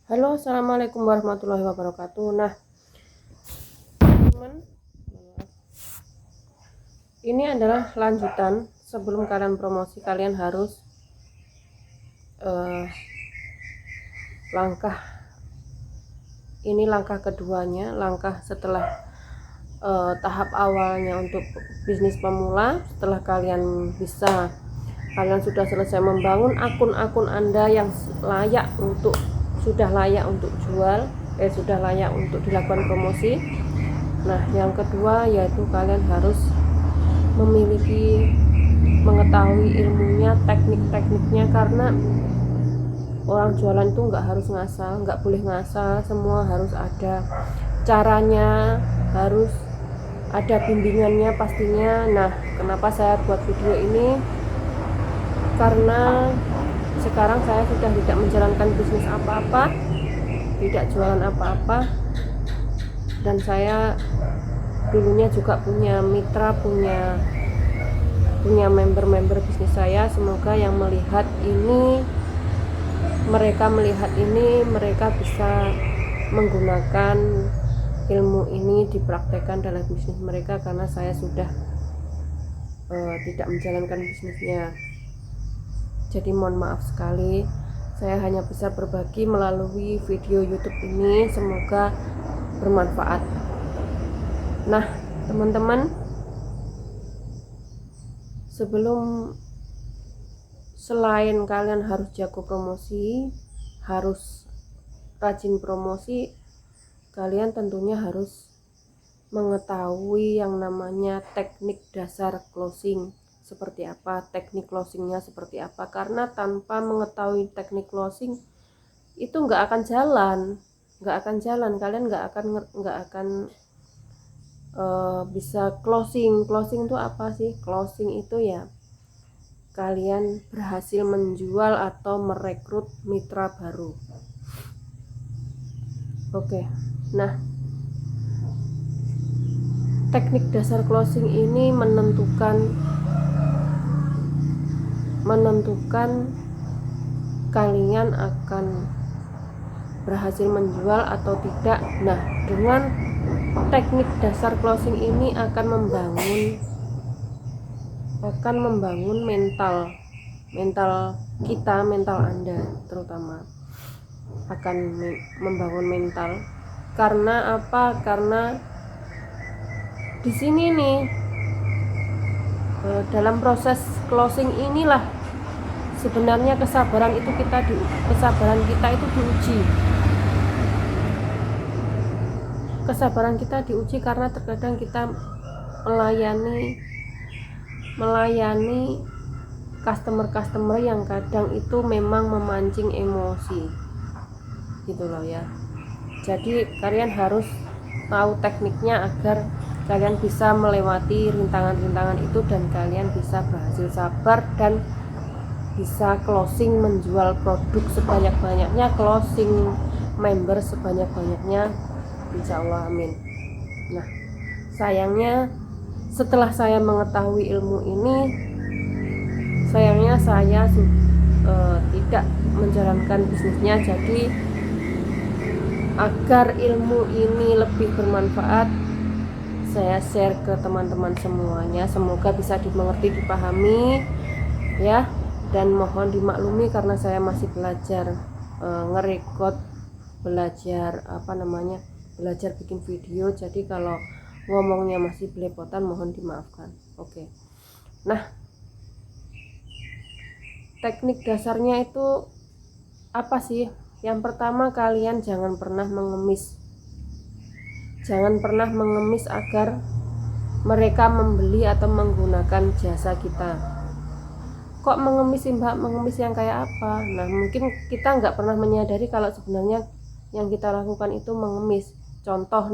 Halo, assalamualaikum warahmatullahi wabarakatuh. Nah, teman, ini adalah lanjutan. Sebelum kalian promosi, kalian harus eh, langkah ini langkah keduanya, langkah setelah tahap awalnya untuk bisnis pemula. Setelah kalian sudah selesai membangun akun-akun Anda yang sudah layak untuk jual, sudah layak untuk dilakukan promosi. Nah, yang kedua yaitu kalian harus mengetahui ilmunya, teknik-tekniknya, karena orang jualan itu nggak boleh ngasal, semua harus ada caranya, harus ada bimbingannya pastinya. Nah, kenapa saya buat video ini? Karena sekarang saya sudah tidak menjalankan bisnis apa-apa, tidak jualan apa-apa, dan saya dulunya juga punya mitra, punya member-member bisnis saya. Semoga yang melihat ini, mereka bisa menggunakan ilmu ini dipraktekkan dalam bisnis mereka, karena saya sudah tidak menjalankan bisnisnya. Jadi mohon maaf sekali, saya hanya bisa berbagi melalui video YouTube ini. Semoga bermanfaat. Nah, teman-teman, selain kalian harus jago promosi, harus rajin promosi, kalian tentunya harus mengetahui yang namanya teknik dasar closing seperti apa, teknik closingnya seperti apa. Karena tanpa mengetahui teknik closing itu nggak akan jalan, kalian nggak akan bisa closing itu apa sih? Closing itu ya kalian berhasil menjual atau merekrut mitra baru. Oke, nah, teknik dasar closing ini menentukan kalian akan berhasil menjual atau tidak. Nah, dengan teknik dasar closing ini akan membangun mental kita, mental Anda terutama akan membangun mental. Karena apa? Karena di sini nih, dalam proses closing inilah sebenarnya kesabaran kita itu diuji. Kesabaran kita diuji karena terkadang kita melayani customer yang kadang itu memang memancing emosi gitu loh ya. Jadi kalian harus tahu tekniknya agar kalian bisa melewati rintangan-rintangan itu dan kalian bisa berhasil sabar dan bisa closing, menjual produk sebanyak-banyaknya, closing member sebanyak-banyaknya, insya Allah, amin. Nah, sayangnya setelah saya mengetahui ilmu ini, sayangnya saya tidak menjalankan bisnisnya. Jadi agar ilmu ini lebih bermanfaat, saya share ke teman-teman semuanya. Semoga bisa dimengerti, dipahami ya, dan mohon dimaklumi karena saya masih belajar ngerekod, belajar bikin video. Jadi kalau ngomongnya masih belepotan, mohon dimaafkan. Oke. Nah, teknik dasarnya itu apa sih? Yang pertama, kalian jangan pernah mengemis agar mereka membeli atau menggunakan jasa kita. Kok mengemis sih Mbak? Mengemis yang kayak apa? Nah, mungkin kita nggak pernah menyadari kalau sebenarnya yang kita lakukan itu mengemis. Contoh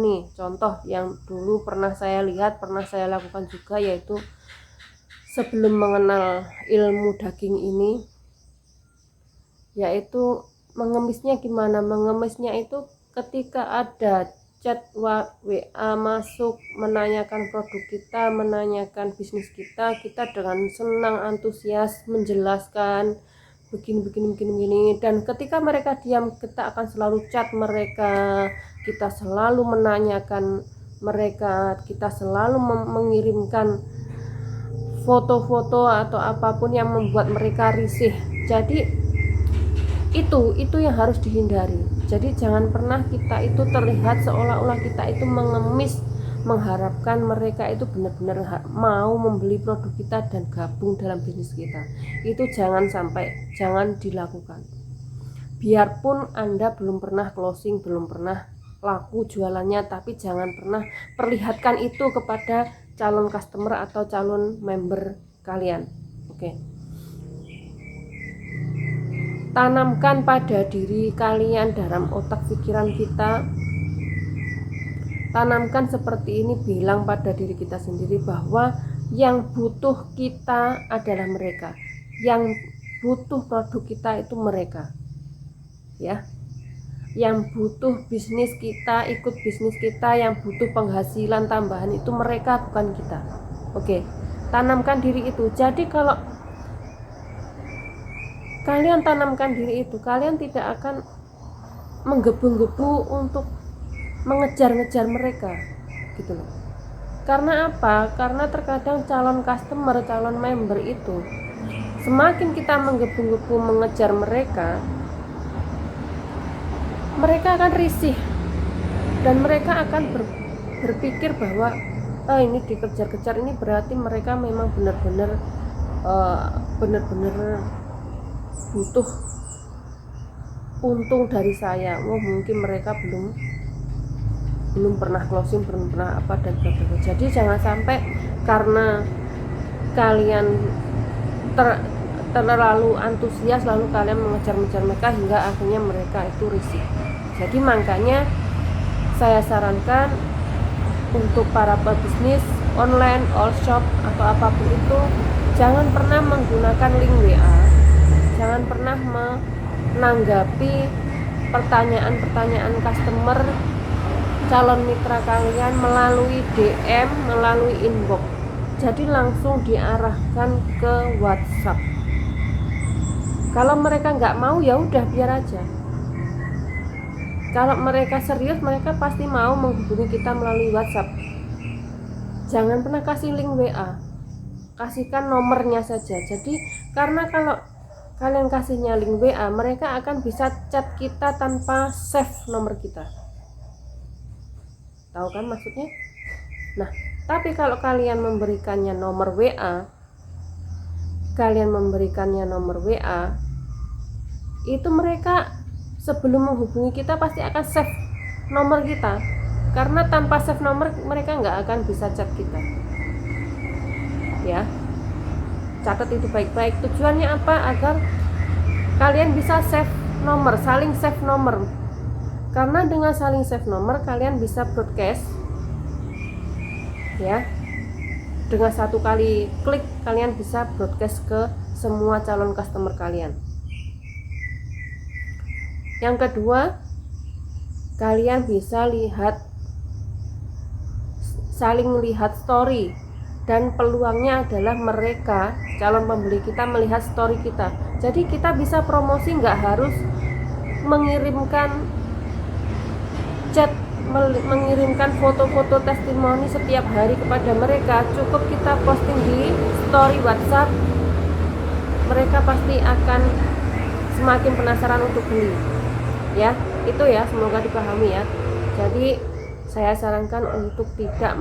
yang dulu pernah saya lihat, pernah saya lakukan juga, yaitu sebelum mengenal ilmu daging ini, yaitu mengemisnya gimana? Mengemisnya itu ketika ada chat WA masuk menanyakan produk kita, menanyakan bisnis kita dengan senang antusias menjelaskan begini, dan ketika mereka diam kita akan selalu chat mereka, kita selalu menanyakan mereka, kita selalu mengirimkan foto-foto atau apapun yang membuat mereka risih. Jadi itu yang harus dihindari. Jadi jangan pernah kita itu terlihat seolah-olah kita itu mengemis, mengharapkan mereka itu benar-benar mau membeli produk kita dan gabung dalam bisnis kita. Itu jangan dilakukan. Biarpun Anda belum pernah closing, belum pernah laku jualannya, tapi jangan pernah perlihatkan itu kepada calon customer atau calon member kalian. Oke. Tanamkan pada diri kalian, dalam otak pikiran kita, tanamkan seperti ini, bilang pada diri kita sendiri bahwa yang butuh kita adalah mereka, yang butuh produk kita itu mereka, ya. Yang butuh bisnis kita, ikut bisnis kita, yang butuh penghasilan tambahan itu mereka, bukan kita. Oke, tanamkan diri itu. Jadi kalau kalian tanamkan diri itu, kalian tidak akan menggebu-gebu untuk mengejar-ngejar mereka, gitu loh. Karena apa? Karena terkadang calon customer, calon member itu semakin kita menggebu-gebu mengejar mereka, mereka akan risih dan mereka akan berpikir bahwa ini dikejar-kejar, ini berarti mereka memang benar-benar butuh untung dari saya. Mungkin mereka belum pernah closing, belum pernah apa dan sebagainya. Jadi jangan sampai karena kalian terlalu antusias lalu kalian mengejar-ngejar mereka hingga akhirnya mereka itu risih. Jadi makanya saya sarankan untuk para pebisnis online, all shop atau apapun itu, jangan pernah menggunakan link WA, jangan pernah menanggapi pertanyaan-pertanyaan customer, calon mitra kalian melalui DM, melalui inbox. Jadi langsung diarahkan ke WhatsApp. Kalau mereka nggak mau, ya udah biar aja. Kalau mereka serius, mereka pasti mau menghubungi kita melalui WhatsApp. Jangan pernah kasih link WA, kasihkan nomornya saja. Jadi karena kalau kalian kasihnya link WA, mereka akan bisa chat kita tanpa save nomor kita. Tahu kan maksudnya? Nah, tapi kalau kalian memberikannya nomor WA, itu mereka sebelum menghubungi kita pasti akan save nomor kita, karena tanpa save nomor mereka nggak akan bisa chat kita, ya. Catat itu baik-baik. Tujuannya apa? Agar kalian bisa save nomor, saling save nomor. Karena dengan saling save nomor kalian bisa broadcast, ya. Dengan satu kali klik kalian bisa broadcast ke semua calon customer kalian. Yang kedua, kalian bisa saling lihat story, dan peluangnya adalah mereka, calon pembeli kita, melihat story kita. Jadi kita bisa promosi, nggak harus mengirimkan chat, mengirimkan foto-foto testimoni setiap hari kepada mereka. Cukup kita posting di story WhatsApp, mereka pasti akan semakin penasaran untuk beli, ya. Itu ya, semoga dipahami ya. Jadi saya sarankan untuk tidak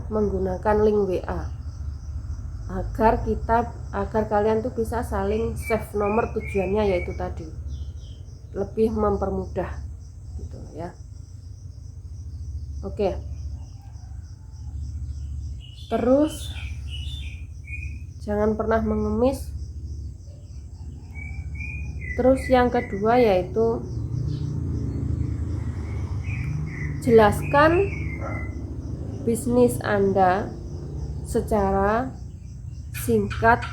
menggunakan link WA, agar kalian tuh bisa saling save nomor. Tujuannya yaitu tadi lebih mempermudah, gitu ya. Oke. Terus jangan pernah mengemis. Terus yang kedua yaitu jelaskan bisnis Anda secara singkat,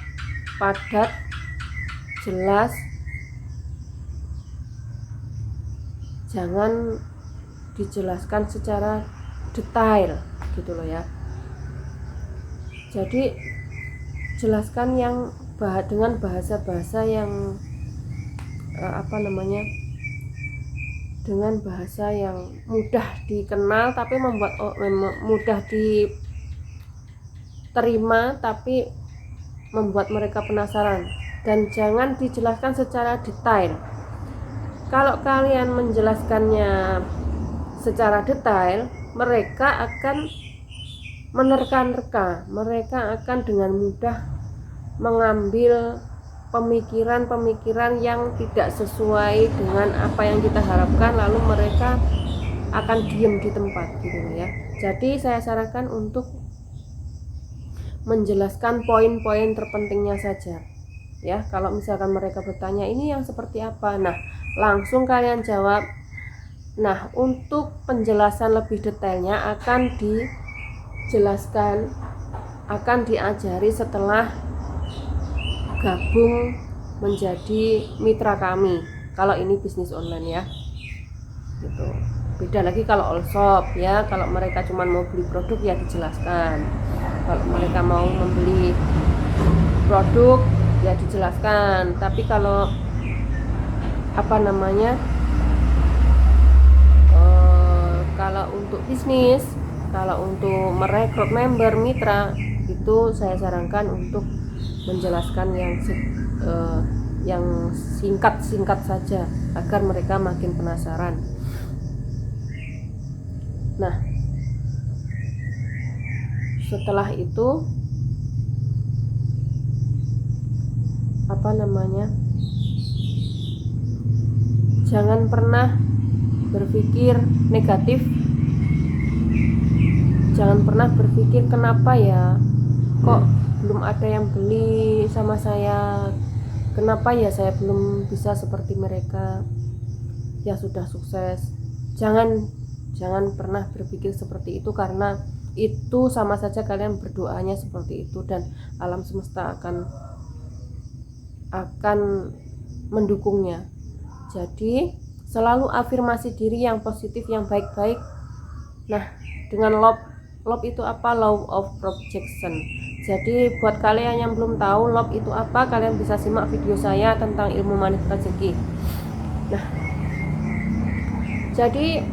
padat, jelas. Jangan dijelaskan secara detail, gitu loh ya. Jadi jelaskan yang dengan bahasa-bahasa yang dengan bahasa yang mudah dikenal tapi mudah diterima tapi membuat mereka penasaran, dan jangan dijelaskan secara detail. Kalau kalian menjelaskannya secara detail, mereka akan menerka-nerka, mereka akan dengan mudah mengambil pemikiran-pemikiran yang tidak sesuai dengan apa yang kita harapkan, lalu mereka akan diem di tempat gitu ya. Jadi saya sarankan untuk menjelaskan poin-poin terpentingnya saja ya. Kalau misalkan mereka bertanya ini yang seperti apa, nah langsung kalian jawab. Nah, untuk penjelasan lebih detailnya akan dijelaskan, akan diajari setelah gabung menjadi mitra kami. Kalau ini bisnis online ya, gitu. Beda lagi kalau all shop ya. Kalau mereka cuma mau beli produk ya dijelaskan. Kalau mereka mau membeli produk ya dijelaskan. Tapi kalau kalau untuk bisnis, kalau untuk merekrut member mitra, itu saya sarankan untuk menjelaskan yang singkat-singkat saja agar mereka makin penasaran. Nah, setelah itu jangan pernah berpikir negatif. Jangan pernah berpikir kenapa ya kok belum ada yang beli sama saya, kenapa ya saya belum bisa seperti mereka yang sudah sukses. Jangan pernah berpikir seperti itu, karena itu sama saja kalian berdoanya seperti itu, dan alam semesta akan mendukungnya. Jadi selalu afirmasi diri yang positif, yang baik-baik. Nah, dengan love itu apa? Law of projection. Jadi buat kalian yang belum tahu love itu apa, kalian bisa simak video saya tentang ilmu manifestasi rezeki. Nah, jadi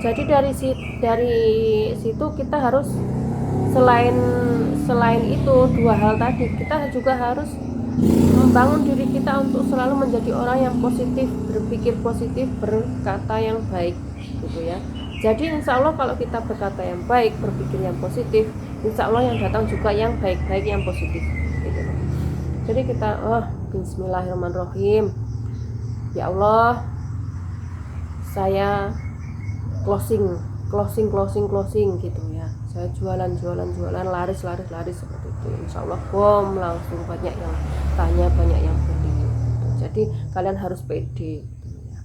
jadi dari situ kita harus selain itu dua hal tadi, kita juga harus membangun diri kita untuk selalu menjadi orang yang positif, berpikir positif, berkata yang baik gitu ya. Jadi insya Allah kalau kita berkata yang baik, berpikir yang positif, insya Allah yang datang juga yang baik-baik, yang positif gitu. Jadi kita bismillahirrahmanirrahim, ya Allah, saya closing gitu ya. Saya jualan laris seperti itu. Insya Allah langsung banyak yang tanya, banyak yang beli gitu. Jadi kalian harus pede gitu ya.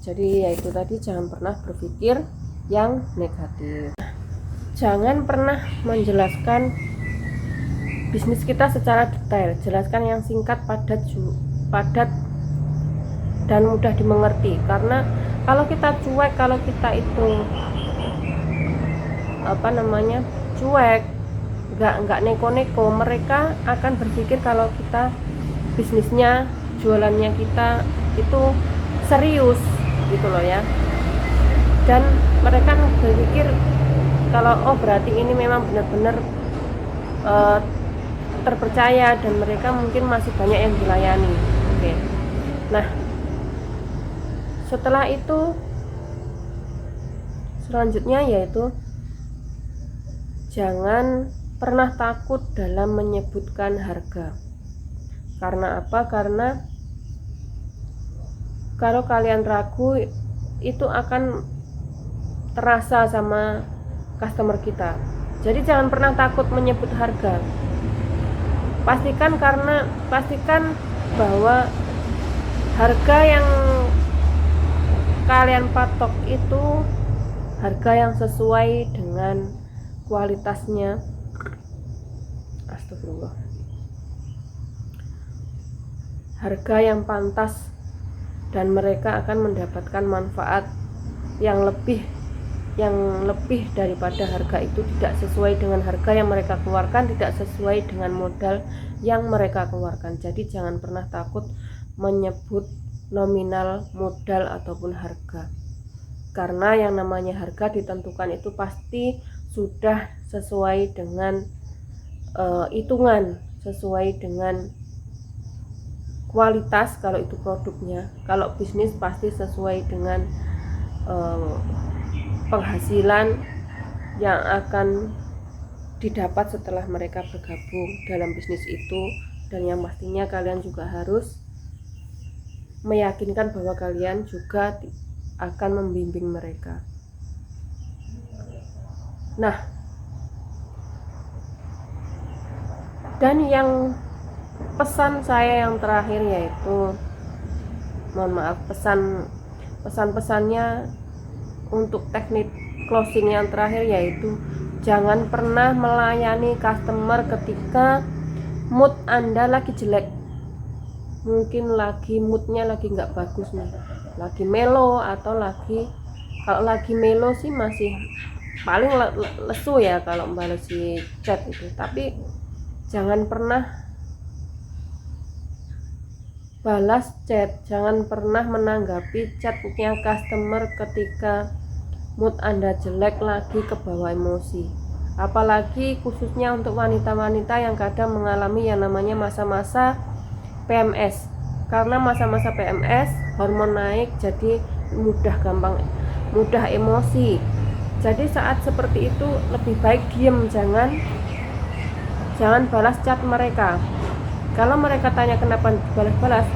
Jadi ya itu tadi, jangan pernah berpikir yang negatif. Jangan pernah menjelaskan bisnis kita secara detail. Jelaskan yang singkat, padat dan mudah dimengerti. Karena kalau kita cuek, kalau kita itu cuek, nggak neko-neko, mereka akan berpikir kalau kita bisnisnya, jualannya kita itu serius gitu loh ya. Dan mereka berpikir kalau berarti ini memang benar-benar terpercaya, dan mereka mungkin masih banyak yang dilayani. Oke. Nah, setelah itu selanjutnya yaitu jangan pernah takut dalam menyebutkan harga. Karena apa? Karena kalau kalian ragu, itu akan terasa sama customer kita. Jadi jangan pernah takut menyebut harga. Pastikan bahwa harga yang kalian patok itu harga yang sesuai dengan kualitasnya. Astagfirullah. Harga yang pantas, dan mereka akan mendapatkan manfaat yang lebih daripada harga itu tidak sesuai dengan harga yang mereka keluarkan, tidak sesuai dengan modal yang mereka keluarkan. Jadi jangan pernah takut menyebut nominal modal ataupun harga, karena yang namanya harga ditentukan itu pasti sudah sesuai dengan hitungan, sesuai dengan kualitas kalau itu produknya. Kalau bisnis pasti sesuai dengan penghasilan yang akan didapat setelah mereka bergabung dalam bisnis itu. Dan yang pastinya kalian juga harus meyakinkan bahwa kalian juga akan membimbing mereka. Nah, dan yang pesan saya yang terakhir yaitu, mohon maaf, pesan-pesannya untuk teknik closing yang terakhir yaitu jangan pernah melayani customer ketika mood Anda lagi jelek. Mungkin lagi moodnya lagi nggak bagus nih, lagi melo, atau kalau lagi melo sih masih paling lesu ya kalau membalesi chat itu. Tapi jangan pernah balas chat, jangan pernah menanggapi chatnya customer ketika mood Anda jelek, lagi ke bawah emosi. Apalagi khususnya untuk wanita-wanita yang kadang mengalami yang namanya masa-masa PMS. Karena masa-masa PMS hormon naik, jadi mudah emosi. Jadi saat seperti itu lebih baik diem, jangan balas chat mereka. Kalau mereka tanya kenapa balas-balas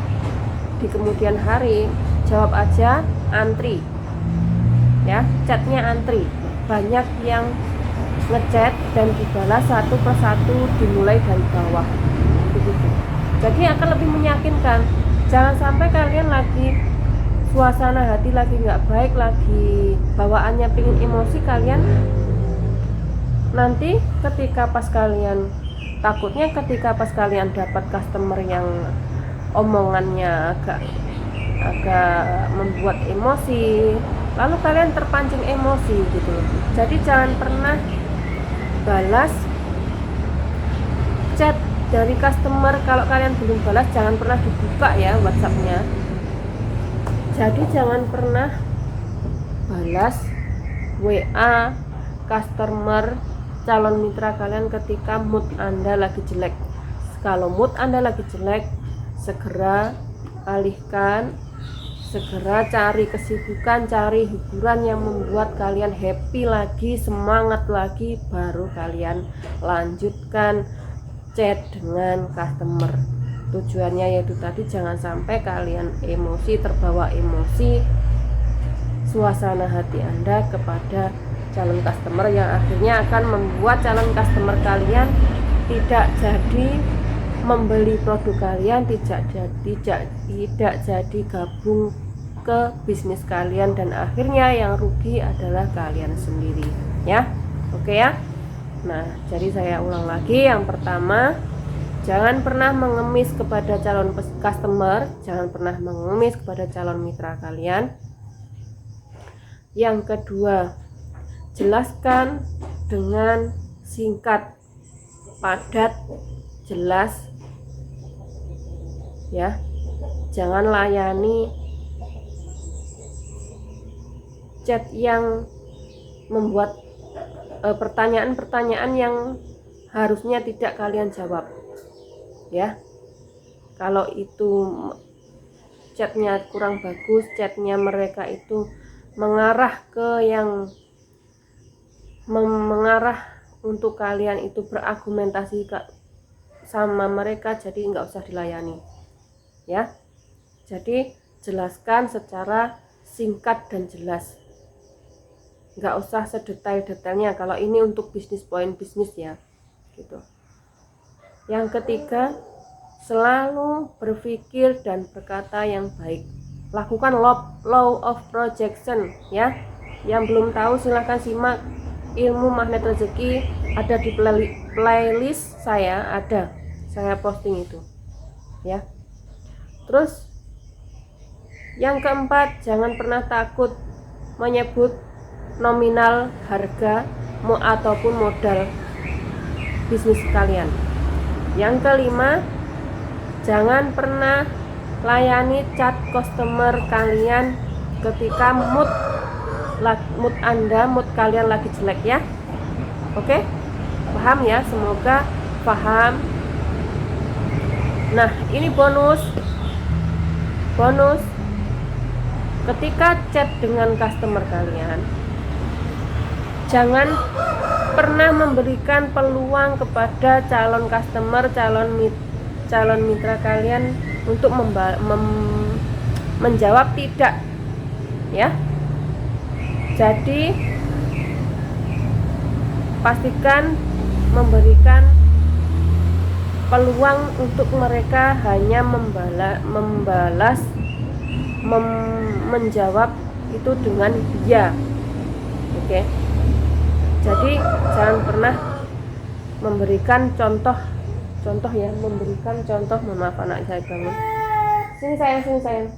di kemudian hari, jawab aja antri. Ya, chatnya antri, banyak yang ngechat dan dibalas satu persatu, dimulai dari bawah begitu. Jadi akan lebih meyakinkan. Jangan sampai kalian lagi suasana hati lagi nggak baik, lagi bawaannya pingin emosi, kalian nanti ketika pas kalian dapat customer yang omongannya agak membuat emosi, lalu kalian terpancing emosi gitu. Jadi jangan pernah balas chat dari customer. Kalau kalian belum balas, jangan pernah dibuka ya WhatsApp-nya. Jadi jangan pernah balas WA customer, calon mitra kalian ketika mood Anda lagi jelek. Kalau mood Anda lagi jelek, segera alihkan, segera cari kesibukan, cari hiburan yang membuat kalian happy lagi, semangat lagi, baru kalian lanjutkan chat dengan customer. Tujuannya yaitu tadi, jangan sampai kalian emosi, terbawa emosi suasana hati Anda kepada calon customer, yang akhirnya akan membuat calon customer kalian tidak jadi membeli produk kalian, tidak jadi gabung ke bisnis kalian, dan akhirnya yang rugi adalah kalian sendiri ya. Oke ya. Nah, jadi saya ulang lagi. Yang pertama, jangan pernah mengemis kepada calon customer, jangan pernah mengemis kepada calon mitra kalian. Yang kedua, jelaskan dengan singkat, padat, jelas ya. Jangan layani chat yang membuat pertanyaan-pertanyaan yang harusnya tidak kalian jawab ya. Kalau itu chatnya kurang bagus, chatnya mereka itu mengarah untuk kalian itu berargumentasi sama mereka, jadi nggak usah dilayani ya. Jadi jelaskan secara singkat dan jelas, nggak usah sedetail-detailnya. Kalau ini untuk poin bisnis ya gitu. Yang ketiga, selalu berpikir dan berkata yang baik. Lakukan law of projection ya. Yang belum tahu silahkan simak ilmu magnet rezeki, ada di playlist saya, saya posting itu ya. Terus yang keempat, jangan pernah takut menyebut nominal harga ataupun modal bisnis kalian. Yang kelima, jangan pernah layani chat customer kalian ketika mood kalian lagi jelek ya. Oke? Paham ya? Semoga paham. Nah, ini bonus. Ketika chat dengan customer kalian, jangan pernah memberikan peluang kepada calon customer, calon mitra kalian untuk menjawab tidak ya. Jadi pastikan memberikan peluang untuk mereka hanya menjawab itu dengan ya. Oke. Jadi jangan pernah memberikan contoh ya, memberikan contoh. Maaf anak saya bangun. Sini sayang.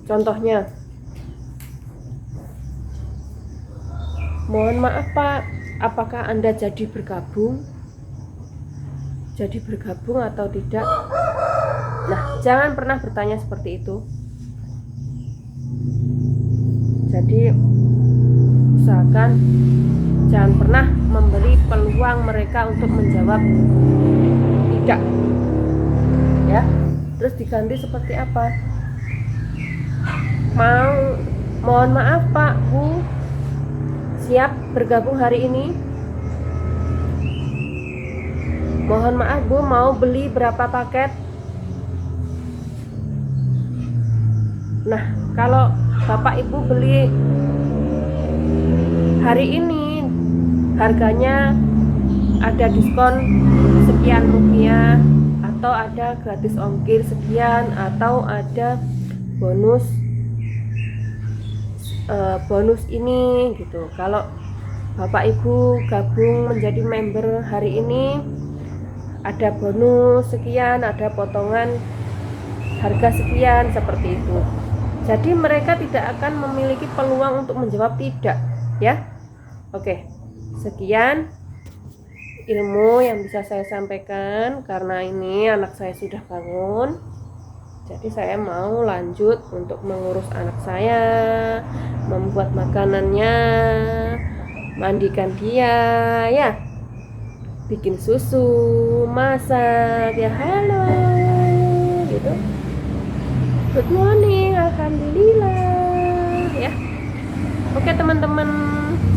Contohnya, mohon maaf Pak, apakah Anda jadi bergabung atau tidak? Nah, jangan pernah bertanya seperti itu. Jadi usahakan jangan pernah memberi peluang mereka untuk menjawab tidak ya. Terus diganti seperti apa? Mohon maaf Pak, Bu, siap bergabung hari ini? Mohon maaf Bu, mau beli berapa paket? Nah, kalau Bapak Ibu beli hari ini harganya ada diskon sekian rupiah, atau ada gratis ongkir sekian, atau ada bonus ini gitu. Kalau Bapak Ibu gabung menjadi member hari ini, ada bonus sekian, ada potongan harga sekian, seperti itu. Jadi mereka tidak akan memiliki peluang untuk menjawab tidak ya. Oke, sekian ilmu yang bisa saya sampaikan. Karena ini anak saya sudah bangun, jadi saya mau lanjut untuk mengurus anak saya, membuat makanannya, mandikan dia ya, bikin susu, masak ya, halo gitu, good morning, alhamdulillah ya. Oke teman-teman,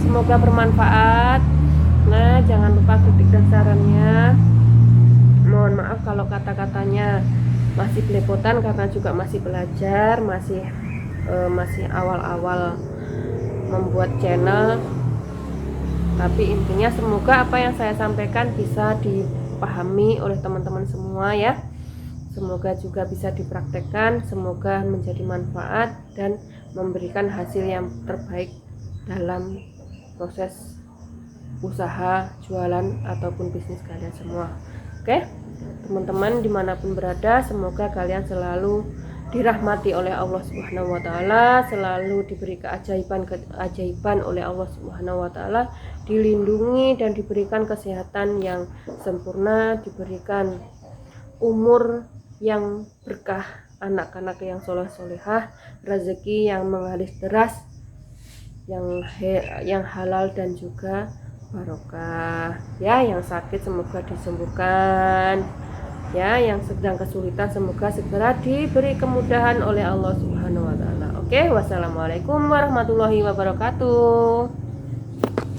semoga bermanfaat. Nah, jangan lupa kritik dan sarannya. Mohon maaf kalau kata-katanya masih belepotan, karena juga masih belajar, masih awal-awal membuat channel. Tapi intinya semoga apa yang saya sampaikan bisa dipahami oleh teman-teman semua ya. Semoga juga bisa dipraktekkan, semoga menjadi manfaat dan memberikan hasil yang terbaik dalam proses usaha, jualan, ataupun bisnis kalian semua. Oke, teman-teman dimanapun berada, semoga kalian selalu dirahmati oleh Allah Subhanahu wa Ta'ala, selalu diberi keajaiban oleh Allah Subhanahu wa Ta'ala, dilindungi dan diberikan kesehatan yang sempurna, diberikan umur yang berkah, anak-anak yang soleh-solehah, rezeki yang mengalir deras, yang halal dan juga barokah ya. Yang sakit semoga disembuhkan ya, yang sedang kesulitan semoga segera diberi kemudahan oleh Allah Subhanahu wa Ta'ala. Oke, wassalamualaikum warahmatullahi wabarakatuh.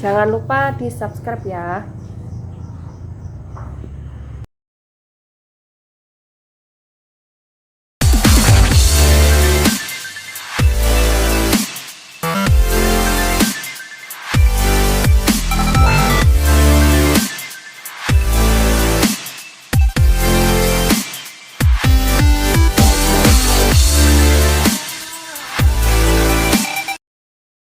Jangan lupa di subscribe ya.